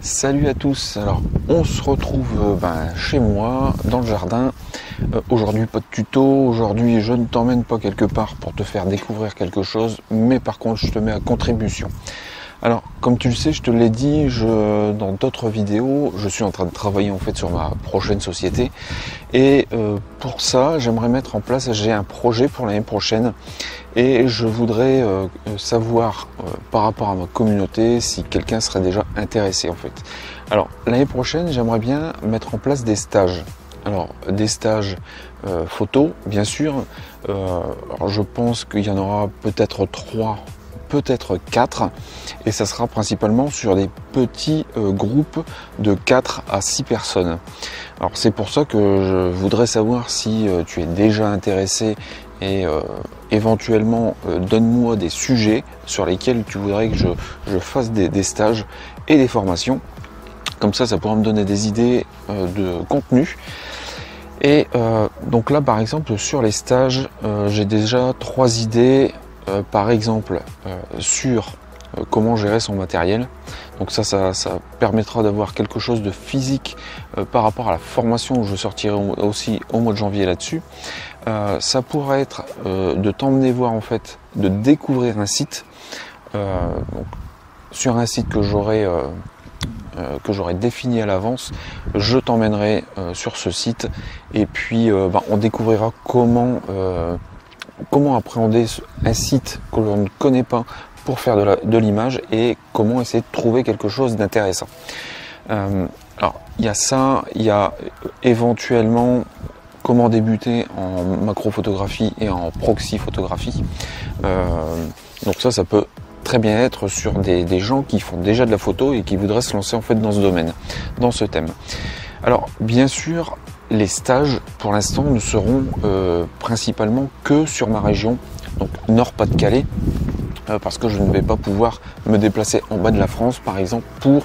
Salut à tous, alors on se retrouve chez moi, dans le jardin. Aujourd'hui pas de tuto, aujourd'hui je ne t'emmène pas quelque part pour te faire découvrir quelque chose, mais par contre je te mets à contribution. Alors comme tu le sais, je te l'ai dit dans d'autres vidéos, je suis en train de travailler en fait sur ma prochaine société. Et pour ça j'aimerais mettre en place, j'ai un projet pour l'année prochaine. Et je voudrais savoir par rapport à ma communauté si quelqu'un serait déjà intéressé en fait. Alors l'année prochaine j'aimerais bien mettre en place des stages. Alors des stages photo bien sûr. Alors, je pense qu'il y en aura peut-être 3, peut-être 4. Et ça sera principalement sur des petits groupes de 4 à 6 personnes. Alors c'est pour ça que je voudrais savoir si tu es déjà intéressé et éventuellement donne-moi des sujets sur lesquels tu voudrais que je fasse des stages et des formations. Comme ça pourra me donner des idées de contenu. Et donc là par exemple sur les stages, j'ai déjà 3 idées. Par exemple sur comment gérer son matériel. Donc ça permettra d'avoir quelque chose de physique par rapport à la formation où je sortirai aussi au mois de janvier là-dessus. Ça pourrait être de t'emmener voir en fait, de découvrir un site. Donc, sur un site que j'aurai défini à l'avance, je t'emmènerai sur ce site et puis on découvrira comment appréhender un site que l'on ne connaît pas pour faire de l'image et comment essayer de trouver quelque chose d'intéressant. Alors il y a ça, il y a éventuellement comment débuter en macrophotographie et en proxy photographie. Donc ça peut très bien être sur des gens qui font déjà de la photo et qui voudraient se lancer en fait dans ce domaine, dans ce thème. Alors bien sûr les stages pour l'instant ne seront principalement que sur ma région, donc Nord-Pas-de-Calais, parce que je ne vais pas pouvoir me déplacer en bas de la France par exemple pour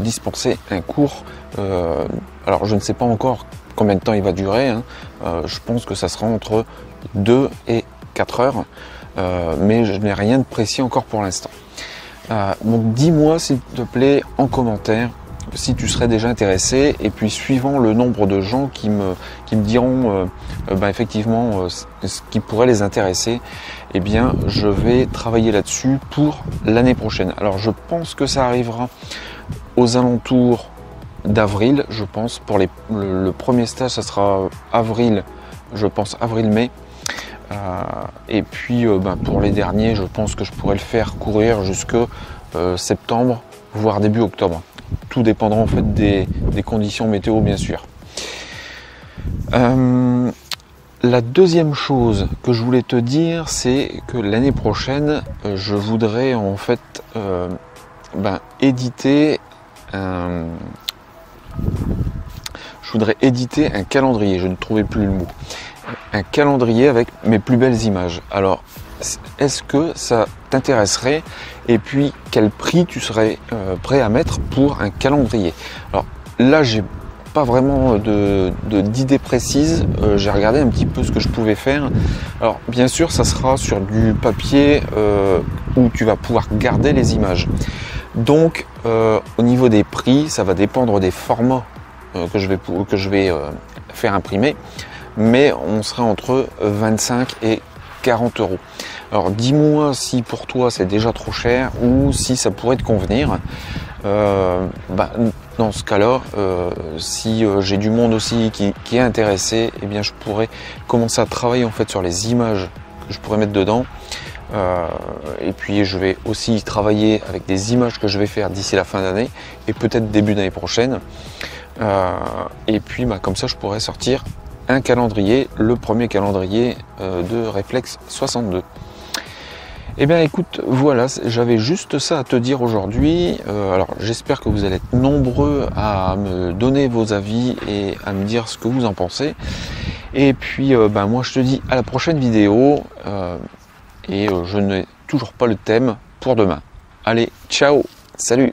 dispenser un cours. Alors je ne sais pas encore combien de temps il va durer, hein. Je pense que ça sera entre 2 et 4 heures, mais je n'ai rien de précis encore pour l'instant. Donc dis-moi s'il te plaît en commentaire si tu serais déjà intéressé, et puis suivant le nombre de gens qui me diront effectivement ce qui pourrait les intéresser, eh bien je vais travailler là-dessus pour l'année prochaine. Alors je pense que ça arrivera aux alentours d'avril, je pense. Pour le premier stage ça sera avril, je pense avril-mai. Et puis pour les derniers je pense que je pourrais le faire courir jusque septembre voire début octobre. Tout dépendra en fait des conditions météo bien sûr. La deuxième chose que je voulais te dire, c'est que l'année prochaine je voudrais en fait éditer un calendrier, je ne trouvais plus le mot. Un calendrier avec mes plus belles images. Alors est-ce que ça t'intéresserait, et puis quel prix tu serais prêt à mettre pour un calendrier? Alors là j'ai pas vraiment d'idée précise, j'ai regardé un petit peu ce que je pouvais faire. Alors bien sûr ça sera sur du papier où tu vas pouvoir garder les images. Donc au niveau des prix ça va dépendre des formats que je vais faire imprimer, mais on serait entre 25 et 40 euros. Alors dis-moi si pour toi c'est déjà trop cher ou si ça pourrait te convenir. Dans ce cas-là, si j'ai du monde aussi qui est intéressé, eh bien je pourrais commencer à travailler en fait sur les images que je pourrais mettre dedans. Et puis je vais aussi travailler avec des images que je vais faire d'ici la fin d'année et peut-être début d'année prochaine. Et puis comme ça je pourrais sortir un calendrier, le premier calendrier de Reflex 62. Eh bien écoute, voilà, j'avais juste ça à te dire aujourd'hui. Alors j'espère que vous allez être nombreux à me donner vos avis et à me dire ce que vous en pensez. Et puis moi je te dis à la prochaine vidéo, et je n'ai toujours pas le thème pour demain. Allez, ciao, salut!